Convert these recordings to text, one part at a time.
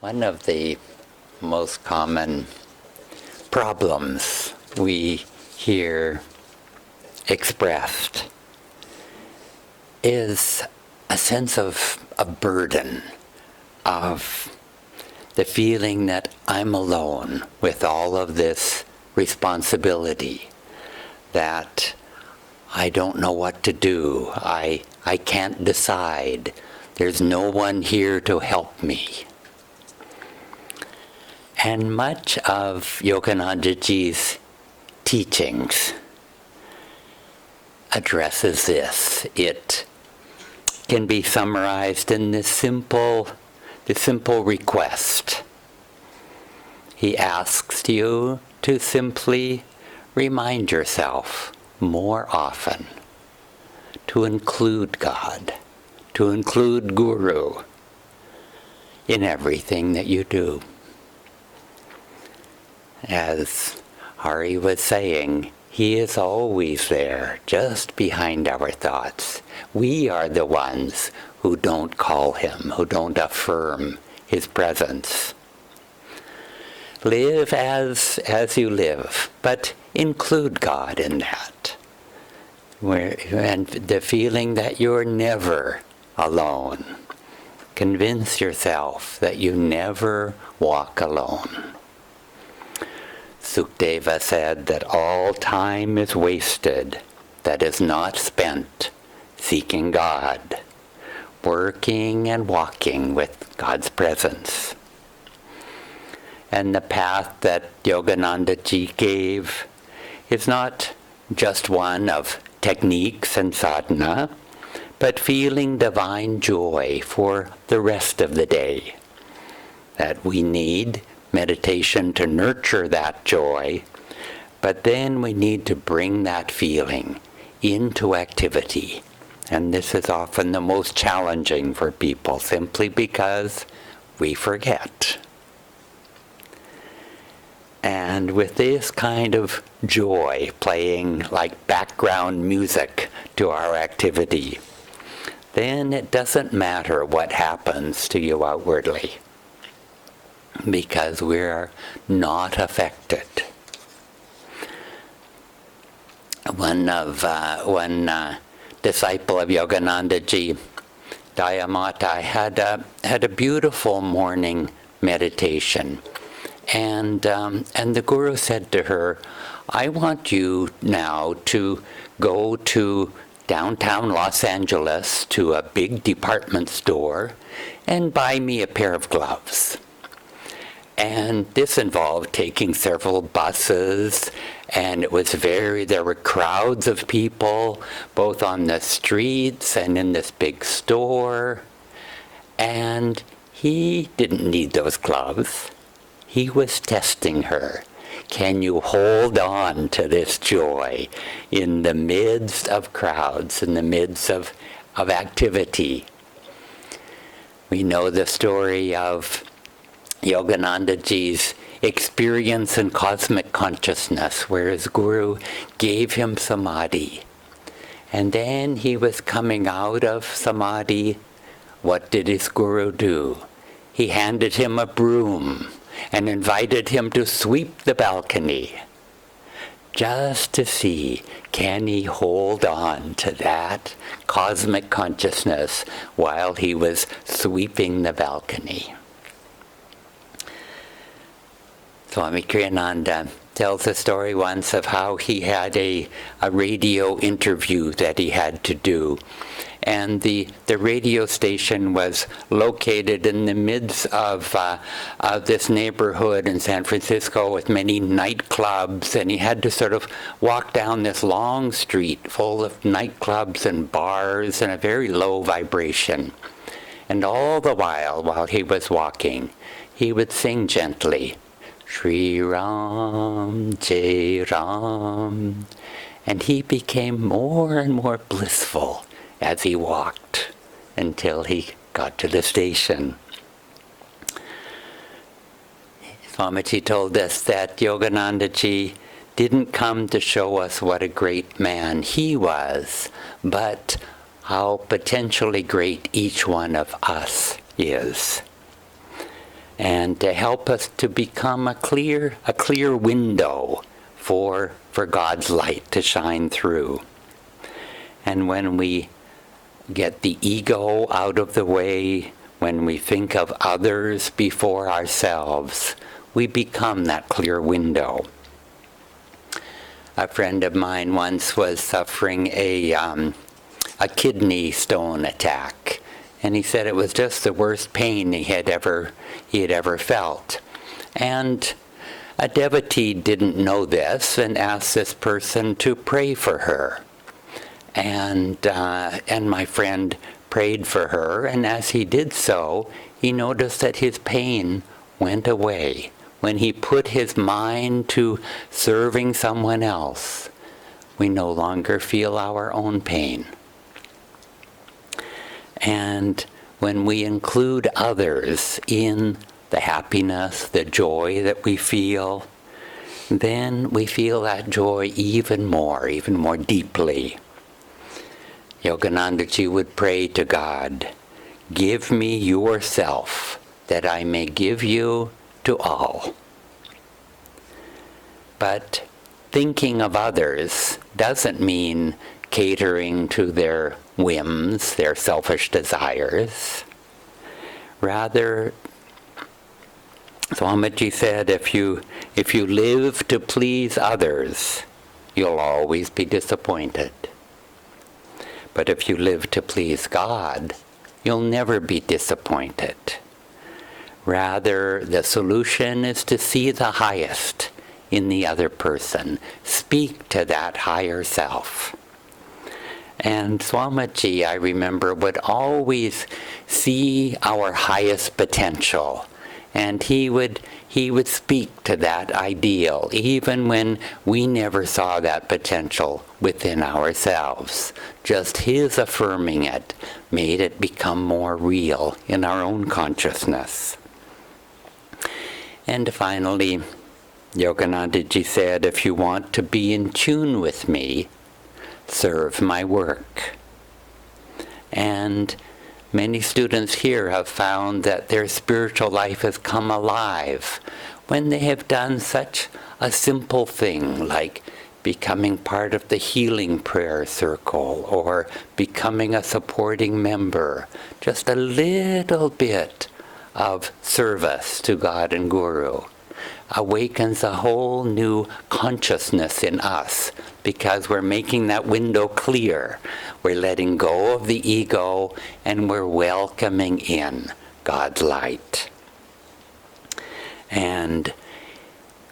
One of the most common problems we hear expressed is a sense of a burden, of the feeling that I'm alone with all of this responsibility, that I don't know what to do, I can't decide, there's no one here to help me. And much of Yoganandaji's teachings addresses this. It can be summarized in this simple request. He asks you to simply remind yourself more often to include God, to include Guru in everything that you do. As Hari was saying, he is always there, just behind our thoughts. We are the ones who don't call him, who don't affirm his presence. Live as you live, but include God in that. And the feeling that you're never alone. Convince yourself that you never walk alone. Sukdeva said that all time is wasted that is not spent seeking God, working and walking with God's presence. And the path that Yoganandaji gave is not just one of techniques and sadhana, but feeling divine joy for the rest of the day. That we need meditation to nurture that joy, but then we need to bring that feeling into activity. And this is often the most challenging for people, simply because we forget. And with this kind of joy playing like background music to our activity, then it doesn't matter what happens to you outwardly, because we're not affected. One disciple of Yoganandaji, Daya had a beautiful morning meditation, and the Guru said to her, "I want you now to go to downtown Los Angeles to a big department store and buy me a pair of gloves." And this involved taking several buses, and there were crowds of people, both on the streets and in this big store. And he didn't need those gloves. He was testing her. Can you hold on to this joy in the midst of crowds, in the midst of activity? We know the story of Yoganandaji's experience in cosmic consciousness, where his Guru gave him samadhi. And then he was coming out of samadhi. What did his Guru do? He handed him a broom and invited him to sweep the balcony, just to see, can he hold on to that cosmic consciousness while he was sweeping the balcony. Swami Kriyananda tells a story once of how he had a radio interview that he had to do. And the radio station was located in the midst of this neighborhood in San Francisco with many nightclubs, and he had to sort of walk down this long street full of nightclubs and bars and a very low vibration. And all the while he was walking, he would sing gently, Shri Ram, Jai Ram. And he became more and more blissful as he walked until he got to the station. Swamiji told us that Yoganandaji didn't come to show us what a great man he was, but how potentially great each one of us is. and to help us to become a clear window for God's light to shine through. And when we get the ego out of the way, when we think of others before ourselves, we become that clear window. A friend of mine once was suffering a kidney stone attack, and he said it was just the worst pain he had ever felt. And a devotee didn't know this and asked this person to pray for her. And my friend prayed for her, and as he did so, he noticed that his pain went away. When he put his mind to serving someone else, we no longer feel our own pain. And when we include others in the happiness, the joy that we feel, then we feel that joy even more deeply. Yoganandaji would pray to God, "Give me yourself, that I may give you to all." But thinking of others doesn't mean catering to their whims, their selfish desires. Rather, Swamiji said, if you live to please others, you'll always be disappointed. But if you live to please God, you'll never be disappointed. Rather, the solution is to see the highest in the other person. Speak to that higher self. And Swamiji, I remember, would always see our highest potential. And he would speak to that ideal, even when we never saw that potential within ourselves. Just his affirming it made it become more real in our own consciousness. And finally, Yoganandaji said, "If you want to be in tune with me, serve my work." And many students here have found that their spiritual life has come alive when they have done such a simple thing like becoming part of the healing prayer circle or becoming a supporting member. Just a little bit of service to God and Guru awakens a whole new consciousness in us, because we're making that window clear. We're letting go of the ego, and we're welcoming in God's light. And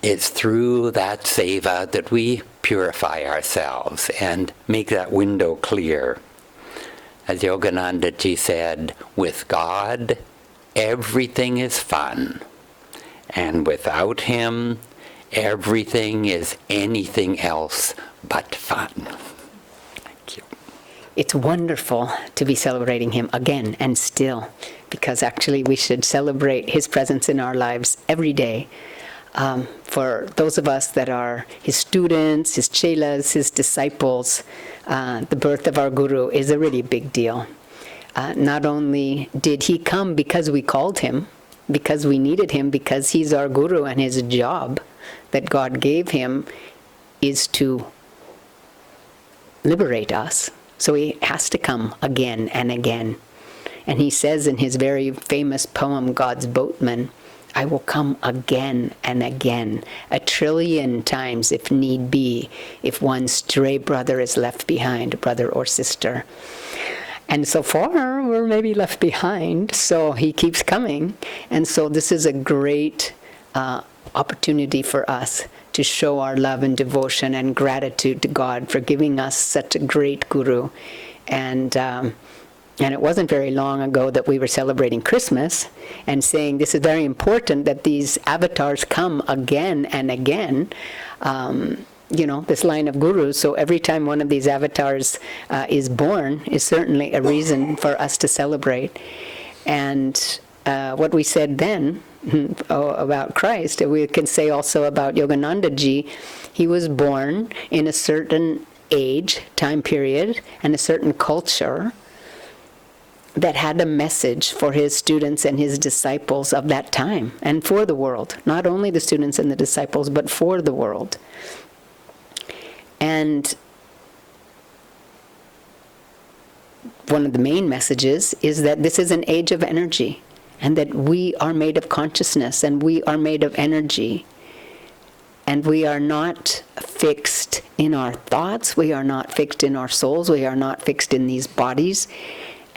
it's through that seva that we purify ourselves and make that window clear. As Yoganandaji said, with God, everything is fun. And without him, everything is anything else but fun. Thank you. It's wonderful to be celebrating him again and still, because actually we should celebrate his presence in our lives every day. For those of us that are his students, his chelas, his disciples, the birth of our Guru is a really big deal. Not only did he come because we called him, because we needed him, because he's our Guru, and his job that God gave him is to liberate us. So he has to come again and again. And he says in his very famous poem, God's Boatman, "I will come again and again, 1,000,000,000 times if need be, if one stray brother is left behind, brother or sister." And so far, we're maybe left behind, so he keeps coming. And so this is a great opportunity for us to show our love and devotion and gratitude to God for giving us such a great Guru. And it wasn't very long ago that we were celebrating Christmas and saying this is very important that these avatars come again and again. This line of gurus. So every time one of these avatars is born is certainly a reason for us to celebrate. And what we said then about Christ, we can say also about Yoganandaji. He was born in a certain age, time period, and a certain culture. that had a message for his students and his disciples of that time, and for the world. Not only the students and the disciples, but for the world. And one of the main messages is that this is an age of energy, and that we are made of consciousness, and we are made of energy. And we are not fixed in our thoughts, we are not fixed in our souls, we are not fixed in these bodies.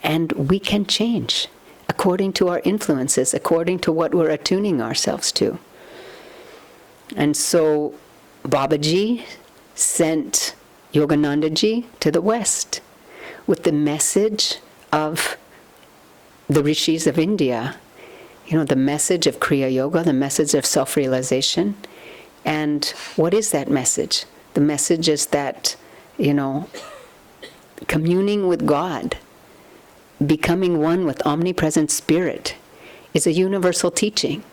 And we can change according to our influences, according to what we're attuning ourselves to. And so Babaji sent Yogananda ji to the West with the message of the rishis of India, the message of Kriya Yoga, the message of self-realization. And what is that message? The message is that, communing with God, becoming one with omnipresent spirit, is a universal teaching.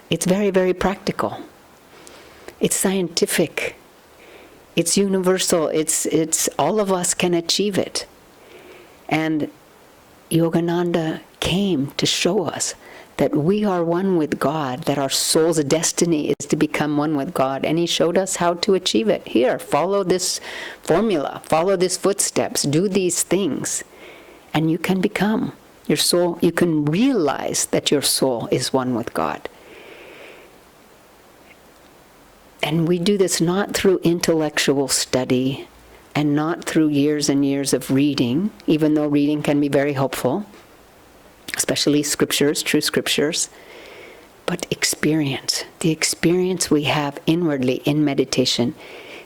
It's very, very practical. It's scientific. It's universal. It's all of us can achieve it. And Yogananda came to show us that we are one with God, that our soul's destiny is to become one with God. And he showed us how to achieve it. Here, follow this formula, follow these footsteps, do these things. And you can become your soul, you can realize that your soul is one with God. And we do this not through intellectual study and not through years and years of reading, even though reading can be very helpful, especially scriptures, true scriptures, but experience. The experience we have inwardly in meditation,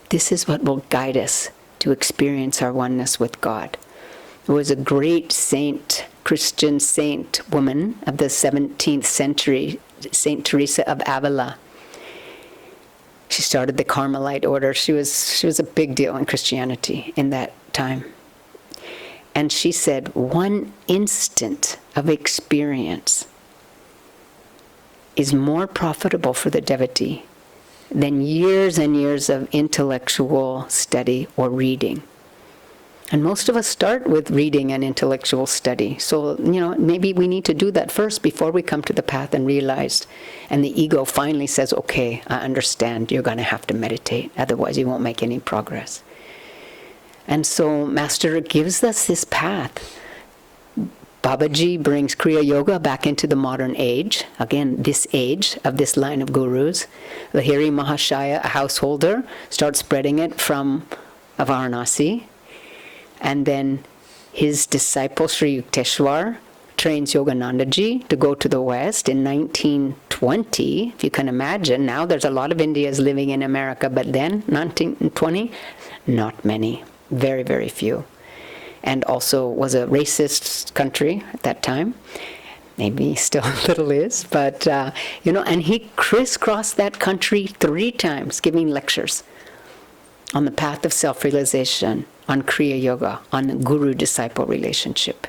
this is what will guide us to experience our oneness with God. There was a great saint, Christian saint woman of the 17th century, Saint Teresa of Avila. She started the Carmelite order. She was a big deal in Christianity in that time. And she said, one instant of experience is more profitable for the devotee than years and years of intellectual study or reading. And most of us start with reading and intellectual study. So, maybe we need to do that first before we come to the path and realize. And the ego finally says, okay, I understand, you're going to have to meditate. Otherwise, you won't make any progress. And so Master gives us this path. Babaji brings Kriya Yoga back into the modern age. Again, this age of this line of gurus. Lahiri Mahashaya, a householder, starts spreading it from Varanasi. And then his disciple, Sri Yukteswar, trains Yogananda ji to go to the West in 1920. If you can imagine, now there's a lot of Indians living in America, but then, 1920, not many. Very, very few. And also was a racist country at that time. Maybe still a little is, but, and he crisscrossed that country 3 times, giving lectures on the path of self-realization, on Kriya Yoga, on guru-disciple relationship.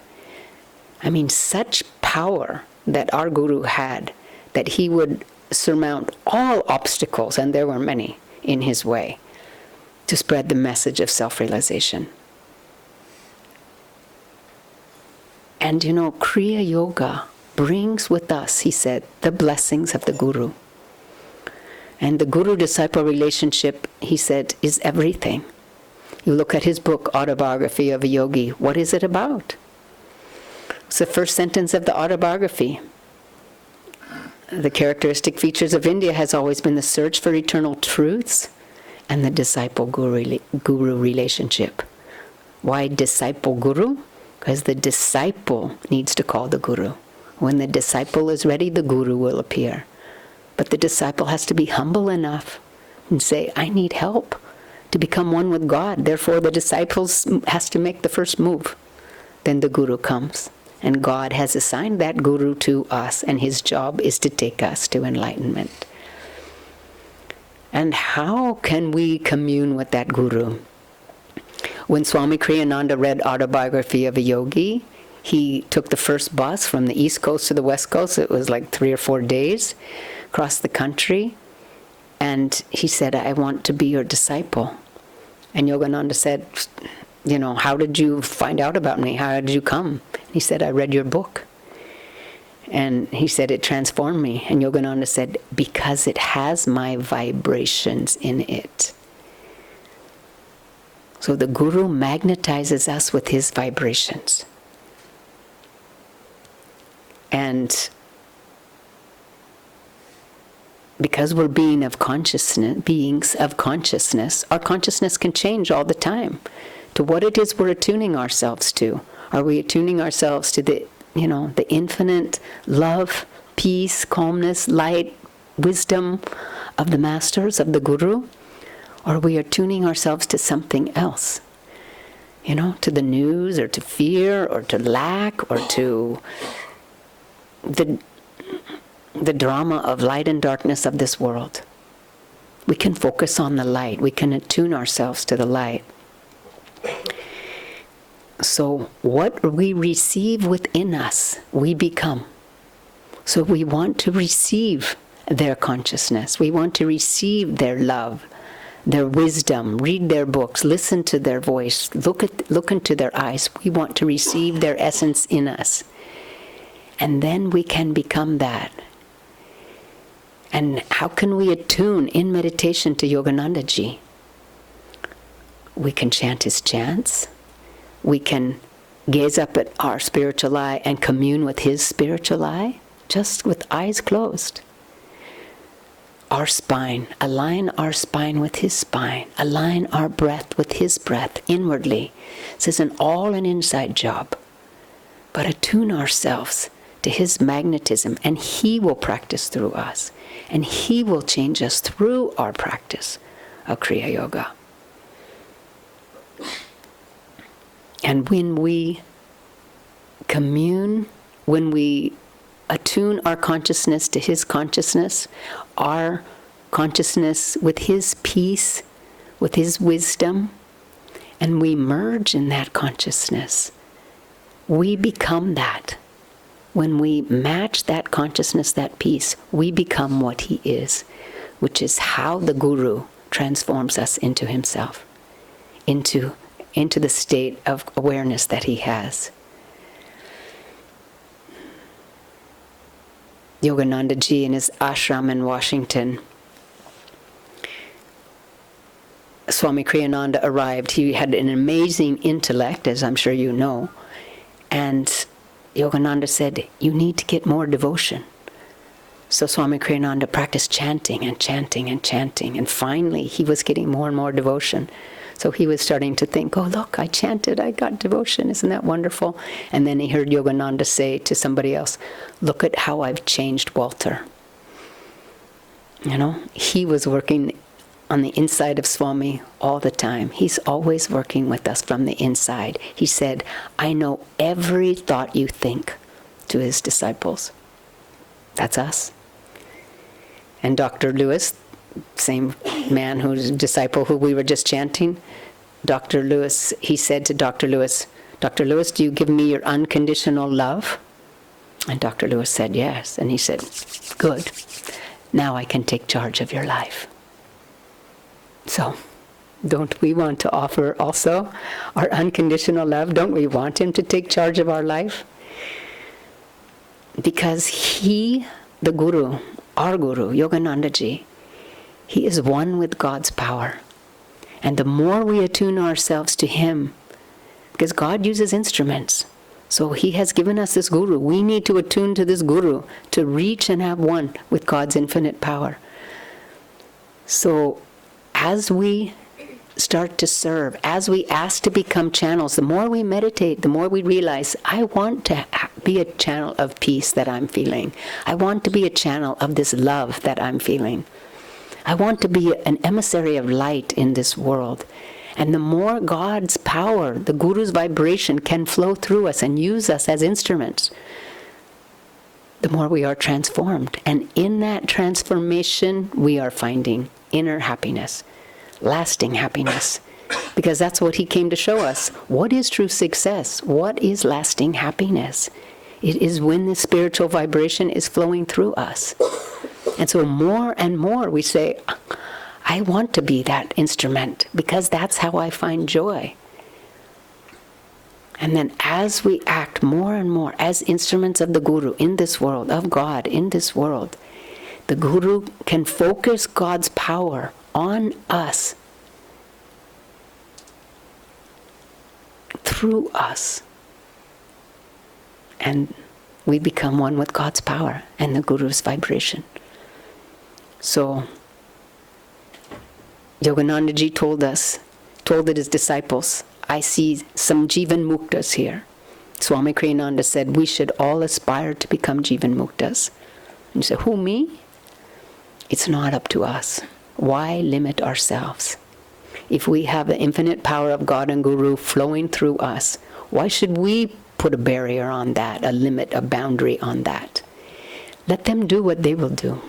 I mean, such power that our guru had, that he would surmount all obstacles, and there were many, in his way, to spread the message of self-realization. And Kriya Yoga brings with us, he said, the blessings of the guru. And the guru-disciple relationship, he said, is everything. You look at his book, Autobiography of a Yogi. What is it about? It's the first sentence of the autobiography. The characteristic features of India has always been the search for eternal truths and the disciple-guru relationship. Why disciple-guru? Because the disciple needs to call the guru. When the disciple is ready, the guru will appear. But the disciple has to be humble enough and say, I need help to become one with God. Therefore, the disciple has to make the first move. Then the guru comes. And God has assigned that guru to us, and his job is to take us to enlightenment. And how can we commune with that guru? When Swami Kriyananda read Autobiography of a Yogi, he took the first bus from the East Coast to the West Coast. It was like 3 or 4 days across the country. And he said, I want to be your disciple. And Yogananda said, how did you find out about me? How did you come? He said, I read your book. And he said, it transformed me. And Yogananda said, because it has my vibrations in it. So the Guru magnetizes us with his vibrations. And because we're beings of consciousness, our consciousness can change all the time to what it is we're attuning ourselves to. Are we attuning ourselves to the infinite love, peace, calmness, light, wisdom of the masters, of the Guru? Or are we attuning ourselves to something else? To the news, or to fear, or to lack, or to the drama of light and darkness of this world. We can focus on the light. We can attune ourselves to the light. So what we receive within us, we become. So we want to receive their consciousness. We want to receive their love, their wisdom, read their books, listen to their voice, look into their eyes. We want to receive their essence in us. And then we can become that. And how can we attune in meditation to Yogananda ji? We can chant his chants. We can gaze up at our spiritual eye and commune with his spiritual eye, just with eyes closed. Our spine, align our spine with his spine. Align our breath with his breath inwardly. This is an inside job. But attune ourselves to his magnetism, and he will practice through us. And he will change us through our practice of Kriya Yoga. And when we commune, when we attune our consciousness to his consciousness, our consciousness with his peace, with his wisdom, and we merge in that consciousness, we become that. When we match that consciousness, that peace, we become what he is, which is how the Guru transforms us into himself, into the state of awareness that he has. Yogananda ji in his ashram in Washington, Swami Kriyananda arrived. He had an amazing intellect, as I'm sure you know, and Yogananda said, you need to get more devotion. So Swami Kriyananda practiced chanting and chanting and chanting, and finally he was getting more and more devotion. So he was starting to think, oh look, I chanted, I got devotion, isn't that wonderful? And then he heard Yogananda say to somebody else, look at how I've changed Walter. He was working on the inside of Swami all the time. He's always working with us from the inside. He said, I know every thought you think, to his disciples. That's us. And Dr. Lewis, same man whose disciple who we were just chanting, Dr. Lewis, he said to Dr. Lewis, do you give me your unconditional love? And Dr. Lewis said, yes. And he said, good. Now I can take charge of your life. So, don't we want to offer also our unconditional love? Don't we want him to take charge of our life? Because he, the Guru, our Guru, Yogananda ji, he is one with God's power. And the more we attune ourselves to him, because God uses instruments, so he has given us this Guru. We need to attune to this Guru to reach and have one with God's infinite power. So, as we start to serve, as we ask to become channels, the more we meditate, the more we realize, I want to be a channel of peace that I'm feeling. I want to be a channel of this love that I'm feeling. I want to be an emissary of light in this world. And the more God's power, the Guru's vibration can flow through us and use us as instruments, the more we are transformed. And in that transformation, we are finding inner happiness, lasting happiness. Because that's what he came to show us. What is true success? What is lasting happiness? It is when the spiritual vibration is flowing through us. And so more and more we say, I want to be that instrument because that's how I find joy. And then as we act more and more as instruments of the Guru in this world, of God in this world, the Guru can focus God's power on us, through us. And we become one with God's power and the Guru's vibration. So, Yogananda ji told his disciples, I see some Jivan Muktas here. Swami Kriyananda said, we should all aspire to become Jivan Muktas. And you say, who, me? It's not up to us. Why limit ourselves? If we have the infinite power of God and Guru flowing through us, why should we put a barrier on that, a limit, a boundary on that? Let them do what they will do.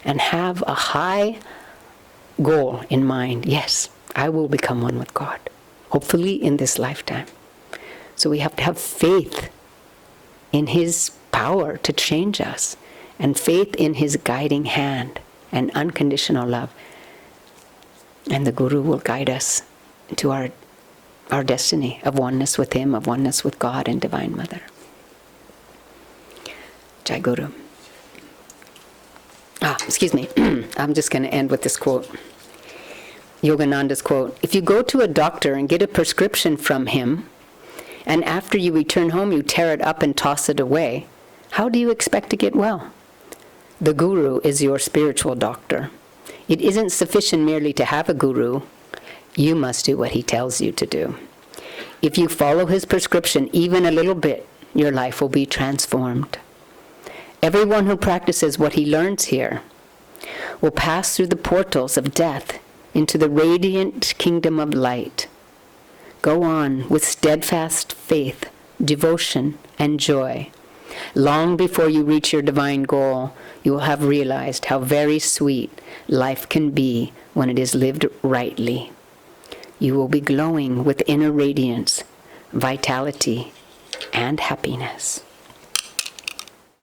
And have a high goal in mind. Yes, I will become one with God. Hopefully in this lifetime. So we have to have faith in His power to change us, and faith in His guiding hand and unconditional love. And the Guru will guide us into our destiny of oneness with Him, of oneness with God and Divine Mother. Jai Guru. Excuse me. I'm just going to end with this quote. Yogananda's quote, if you go to a doctor and get a prescription from him, and after you return home you tear it up and toss it away, how do you expect to get well? The Guru is your spiritual doctor. It isn't sufficient merely to have a Guru. You must do what he tells you to do. If you follow his prescription even a little bit, your life will be transformed. Everyone who practices what he learns here will pass through the portals of death into the radiant kingdom of light. Go on with steadfast faith, devotion, and joy. Long before you reach your divine goal, you will have realized how very sweet life can be when it is lived rightly. You will be glowing with inner radiance, vitality, and happiness.